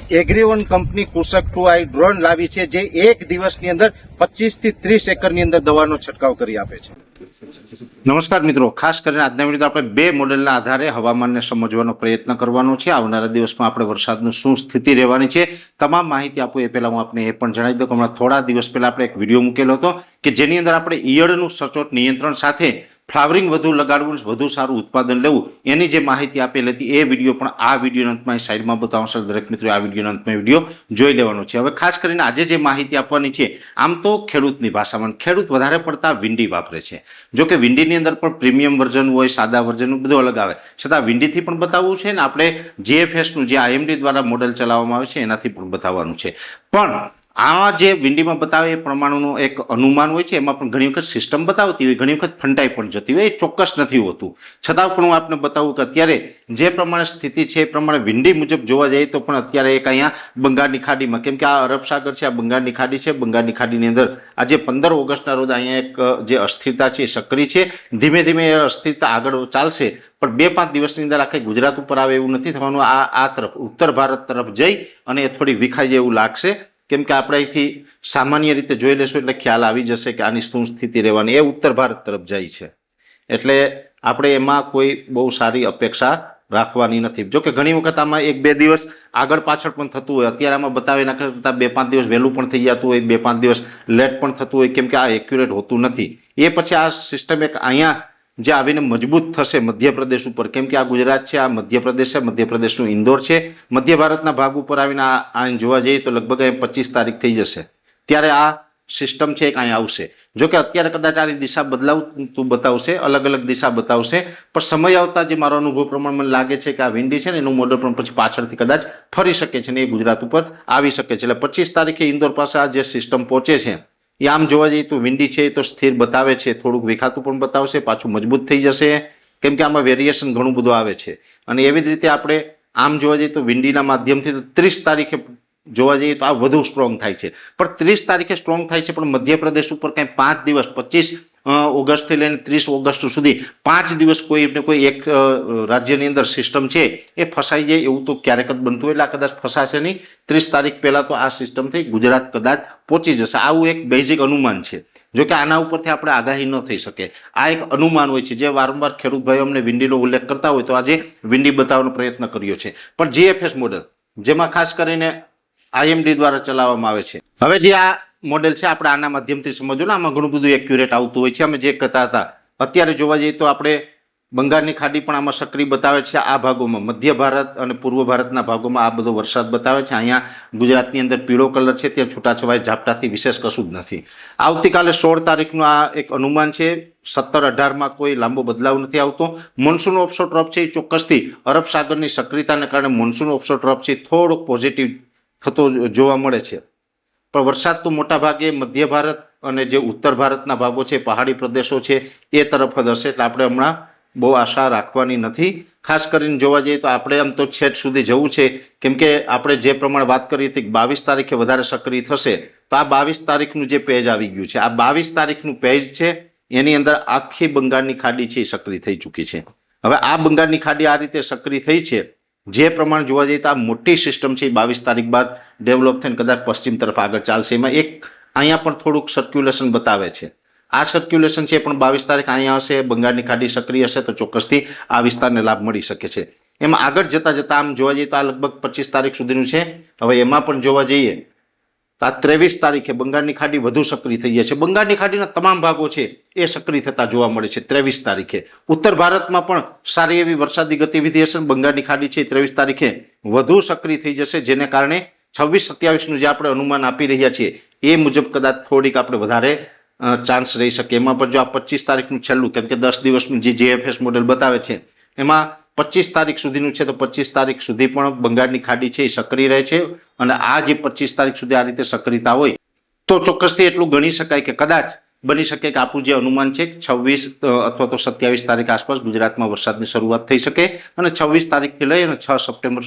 એગ્રીવન company કુશક 2i drone લાવી છે, જે એક દિવસની અંદર 25 થી 30 એકરની અંદર દવાનો છંટકાવ કરી આપે છે. નમસ્કાર મિત્રો, ખાસ કરીને આજના વિડીયો આપણે બે મોડેલના આધારે હવામાનને સમજવાનો પ્રયત્ન કરવાનો છે. આવનારા દિવસમાં આપણે વરસાદનું શું સ્થિતિ રહેવાની છે તમામ માહિતી આપું એ પહેલા હું આપને એ પણ જણાવી દઉં કે હમણાં થોડા દિવસ પહેલા આપણે એક વિડીયો મૂકેલો હતો કે જેની અંદર આપણે ઈયળનું સચોટ નિયંત્રણ સાથે ફ્લાવરિંગ વધુ લગાડવું, વધુ સારું ઉત્પાદન લેવું એની જે માહિતી આપેલી હતી એ વિડીયો પણ આ વિડીયોના અંતમાં સાઈડમાં બતાવશે. દરેક મિત્રો આ વિડીયોના અંતમાં વિડીયો જોઈ લેવાનો છે. હવે ખાસ કરીને આજે જે માહિતી આપવાની છે, આમ તો ખેડૂતની ભાષામાં ખેડૂત વધારે પડતા વિંડી વાપરે છે. જો કે વિંડીની અંદર પણ પ્રીમિયમ વર્ઝન હોય, સાદા વર્ઝન બધું અલગ આવે, છતાં વિંડીથી પણ બતાવવું છે ને આપણે જીએફએસનું જે આઈએમડી દ્વારા મોડેલ ચલાવવામાં આવે છે એનાથી પણ બતાવવાનું છે. પણ આ જે વિંડીમાં બતાવે એ પ્રમાણનું એક અનુમાન હોય છે, એમાં પણ ઘણી વખત સિસ્ટમ બતાવતી હોય, ઘણી વખત ફંટાઈ પણ જતી હોય, એ ચોક્કસ નથી હોતું. છતાં પણ હું આપને બતાવું કે અત્યારે જે પ્રમાણે સ્થિતિ છે એ પ્રમાણે વિંડી મુજબ જોવા જઈએ તો પણ અત્યારે એક અહીંયા બંગાળની ખાડીમાં, કેમ કે આ અરબ સાગર છે, આ બંગાળની ખાડી છે, બંગાળની ખાડીની અંદર આજે 15 ઓગસ્ટના રોજ અહીંયા એક જે અસ્થિરતા છે એ સક્રિય છે. ધીમે ધીમે એ અસ્થિરતા આગળ ચાલશે, પણ 2-5 દિવસની અંદર આખે ગુજરાત ઉપર આવે એવું નથી થવાનું. આ તરફ ઉત્તર ભારત તરફ જઈ અને એ થોડી વિખાઈ જાય એવું લાગશે, કેમ કે આપણે અહીંથી સામાન્ય રીતે જોઈ લેશું એટલે ખ્યાલ આવી જશે કે આની શું સ્થિતિ રહેવાની. એ ઉત્તર ભારત તરફ જાય છે એટલે આપણે એમાં કોઈ બહુ સારી અપેક્ષા રાખવાની નથી. જોકે ઘણી વખત આમાં 1-2 દિવસ આગળ પાછળ પણ થતું હોય. અત્યારે આમાં બતાવી એના કરતાં 2-5 દિવસ વહેલું પણ થઈ જતું હોય, 2-5 દિવસ લેટ પણ થતું હોય, કેમ કે આ એક્યુરેટ હોતું નથી. એ પછી આ સિસ્ટમ એક અહીંયા જે આવીને મજબૂત થશે મધ્યપ્રદેશ ઉપર, કેમ કે આ ગુજરાત છે, આ મધ્યપ્રદેશ છે, મધ્યપ્રદેશનું ઇન્દોર છે. મધ્ય ભારતના ભાગ ઉપર આવીને આ જોવા જઈએ તો લગભગ 25 તારીખ થઈ જશે ત્યારે આ સિસ્ટમ છે એક અહીંયા આવશે. જો કે અત્યારે કદાચ આની દિશા બદલાવતું બતાવશે, અલગ અલગ દિશા બતાવશે, પણ સમય આવતા જે મારો અનુભવ પ્રમાણે મને લાગે છે કે આ વિંડી છે ને એનું મોડલ પણ પછી પાછળથી કદાચ ફરી શકે છે ને એ ગુજરાત ઉપર આવી શકે છે. એટલે 25 તારીખે ઇન્દોર પાસે આ જે સિસ્ટમ પહોંચે છે એ આમ જોવા જઈએ તો વિંડી છે એ તો સ્થિર બતાવે છે, થોડુંક વિખાતું પણ બતાવશે, પાછું મજબૂત થઈ જશે, કેમ કે આમાં વેરિએશન ઘણું બધું આવે છે. અને એવી જ રીતે આપણે આમ જોવા જઈએ તો વિંડીના માધ્યમથી તો 30 તારીખે જોવા જઈએ તો આ વધુ સ્ટ્રોંગ થાય છે. પણ 30 તારીખે સ્ટ્રોંગ થાય છે, પણ મધ્યપ્રદેશ ઉપર કંઈ 5 દિવસ 25 ઓગસ્ટથી લઈને 30 ઓગસ્ટ સુધી 5 દિવસ કોઈ ને કોઈ એક રાજ્યની અંદર સિસ્ટમ છે એ ફસાઈ જાય એવું તો ક્યારેક જ બનતું હોય. એટલે આ કદાચ ફસાશે નહીં. 30 તારીખ પહેલાં તો આ સિસ્ટમથી ગુજરાત કદાચ પહોંચી જશે, આવું એક બેઝિક અનુમાન છે. જો કે આના ઉપરથી આપણે આગાહી ન થઈ શકે, આ એક અનુમાન હોય છે. જે વારંવાર ખેડૂત ભાઈઓ અમને વિંડીનો ઉલ્લેખ કરતા હોય તો આજે વિંડી બતાવવાનો પ્રયત્ન કર્યો છે. પણ જીએફએસ મોડેલ જેમાં ખાસ કરીને આઈએમડી દ્વારા ચલાવવામાં આવે છે. હવે જે આ મોડેલ છે આપણે આના માધ્યમથી સમજો ને, આમાં ઘણું બધું એક્યુરેટ આવતું હોય છે. અમે જે કહેતા હતા અત્યારે જોવા જઈએ તો આપણે બંગાળની ખાડી પણ આમાં સક્રિય બતાવે છે. આ ભાગોમાં મધ્ય ભારત અને પૂર્વ ભારતના ભાગોમાં આ બધો વરસાદ બતાવે છે. અહીંયા ગુજરાતની અંદર પીળો કલર છે, ત્યાં છૂટાછવાયા ઝાપટાથી વિશેષ કશું જ નથી. આવતીકાલે 16 તારીખનું આ એક અનુમાન છે. 17-18માં કોઈ લાંબો બદલાવ નથી આવતો. મોન્સૂન ઓફશોર ટ્રફ છે એ ચોક્કસથી અરબ સાગરની સક્રિયતાને કારણે મોન્સૂન ઓફશોર ટ્રફ છે થોડોક પોઝિટિવ થતો જોવા મળે છે. પણ વરસાદ તો મોટા ભાગે મધ્ય ભારત અને જે ઉત્તર ભારતના ભાગો છે, પહાડી પ્રદેશો છે એ તરફ જ હશે. એટલે આપણે હમણાં બહુ આશા રાખવાની નથી. ખાસ કરીને જોવા જઈએ તો આપણે આમ તો છેટ સુધી જવું છે, કેમ કે આપણે જે પ્રમાણે વાત કરી હતી કે 22 તારીખે વધારે સક્રિય થશે, તો આ 22 તારીખનું જે પેજ આવી ગયું છે, આ 22 તારીખનું પેજ છે એની અંદર આખી બંગાળની ખાડી છે એ સક્રિય થઈ ચૂકી છે. હવે આ બંગાળની ખાડી આ રીતે સક્રિય થઈ છે, જે પ્રમાણે જોવા જઈએ તો આ મોટી સિસ્ટમ છે 22 તારીખ બાદ ડેવલપ થઈને કદાચ પશ્ચિમ તરફ આગળ ચાલશે. એમાં એક અહીંયા પણ થોડુંક સર્ક્યુલેશન બતાવે છે. આ સર્ક્યુલેશન છે પણ 22 તારીખ અહીંયા હશે, બંગાળની ખાડી સક્રિય હશે તો ચોક્કસથી આ વિસ્તારને લાભ મળી શકે છે. એમાં આગળ જતાં આમ જોવા જઈએ તો આ લગભગ 25 તારીખ સુધીનું છે. હવે એમાં પણ જોવા જઈએ તો આ 23 તારીખે બંગાળની ખાડી વધુ સક્રિય થઈ જાય છે. બંગાળની ખાડીના તમામ ભાગો છે એ સક્રિય થતા જોવા મળે છે 23 તારીખે. ઉત્તર ભારતમાં પણ સારી એવી વરસાદી ગતિવિધિ હશે. બંગાળની ખાડી છે 23 તારીખે વધુ સક્રિય થઈ જશે, જેને કારણે 26-27નું જે આપણે અનુમાન આપી રહ્યા છીએ એ મુજબ કદાચ થોડીક આપણે વધારે ચાન્સ રહી શકે. એમાં પણ જો આ 25 તારીખનું છેલ્લું, કેમ કે 10 દિવસનું જે જીએફએસ મોડેલ બતાવે છે એમાં 25 તારીખ સુધીનું છે, તો 25 તારીખ સુધી પણ બંગાળની ખાડી છે એ સક્રિય રહે છે. અને આ જે 25 તારીખ સુધી આ રીતે સક્રિયતા હોય તો ચોક્કસથી એટલું ગણી શકાય કે કદાચ બની શકે કે આપણું જે અનુમાન છે 26 અથવા તો 27 તારીખ આસપાસ ગુજરાતમાં વરસાદની શરૂઆત થઈ શકે અને 26 તારીખથી લઈ અને 6 સપ્ટેમ્બર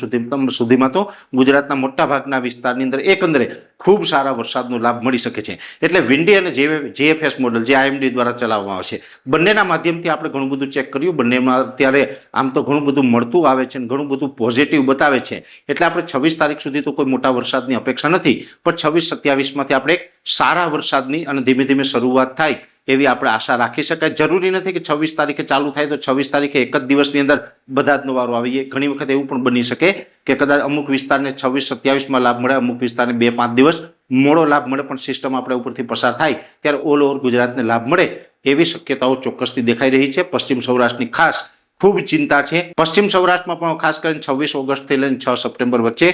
સુધીમાં તો ગુજરાતના મોટા ભાગના વિસ્તારની અંદર એકંદરે ખૂબ સારા વરસાદનો લાભ મળી શકે છે. એટલે વિન્ડી અને જેએફએસ મોડલ જે આઈએમડી દ્વારા ચલાવવામાં આવે છે, બંનેના માધ્યમથી આપણે ઘણું બધું ચેક કર્યું. બંનેમાં અત્યારે આમ તો ઘણું બધું મળતું આવે છે અને ઘણું બધું પોઝિટિવ બતાવે છે. એટલે આપણે 26 તારીખ સુધી તો કોઈ મોટા વરસાદની અપેક્ષા નથી, પણ 26-27માંથી આપણે સારા વરસાદની અને ધીમે ધીમે શરૂઆત થાય એવી આપણે આશા રાખી શકાય. જરૂરી નથી કે 26 તારીખે ચાલુ થાય તો 26 તારીખે એક જ દિવસની અંદર બધા જ વારો આવી. ઘણી વખત એવું પણ બની શકે કે કદાચ અમુક વિસ્તારને 26-27માં લાભ મળે, અમુક વિસ્તારને 2-5 દિવસ મોડો લાભ મળે, પણ સિસ્ટમ આપણે ઉપરથી પસાર થાય ત્યારે ઓલ ઓવર ગુજરાતને લાભ મળે એવી શક્યતાઓ ચોક્કસથી દેખાઈ રહી છે. પશ્ચિમ સૌરાષ્ટ્રની ખાસ ખૂબ ચિંતા છે. પશ્ચિમ સૌરાષ્ટ્રમાં પણ ખાસ કરીને 26 ઓગસ્ટથી લઈને 6 સપ્ટેમ્બર વચ્ચે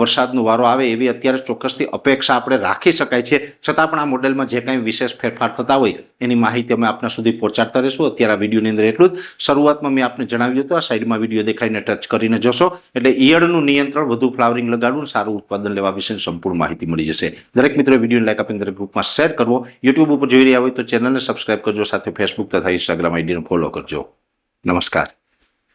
વરસાદનો વારો આવે એવી અત્યારે ચોક્કસથી અપેક્ષા આપણે રાખી શકાય છે. છતાં પણ આ મોડેલમાં જે કાંઈ વિશેષ ફેરફાર થતા હોય એની માહિતી અમે આપના સુધી પહોંચાડતા રહીશું. અત્યારે આ વિડીયોની અંદર એટલું જ. શરૂઆતમાં મેં આપને જણાવ્યું હતું, આ સાઈડમાં વિડીયો દેખાઈને ટચ કરીને જોશો એટલે ઈયળનું નિયંત્રણ, વધુ ફ્લાવરિંગ લગાડવું, સારું ઉત્પાદન લેવા વિશેની સંપૂર્ણ માહિતી મળી જશે. દરેક મિત્રો વિડીયોને લાઈક આપીને દરેક ગ્રુપમાં શેર કરવો. યુટ્યુબ ઉપર જોઈ રહ્યા હોય તો ચેનલને સબસ્ક્રાઇબ કરજો, સાથે ફેસબુક તથા ઇન્સ્ટાગ્રામ આઈડીને ફોલો કરજો. નમસ્કાર.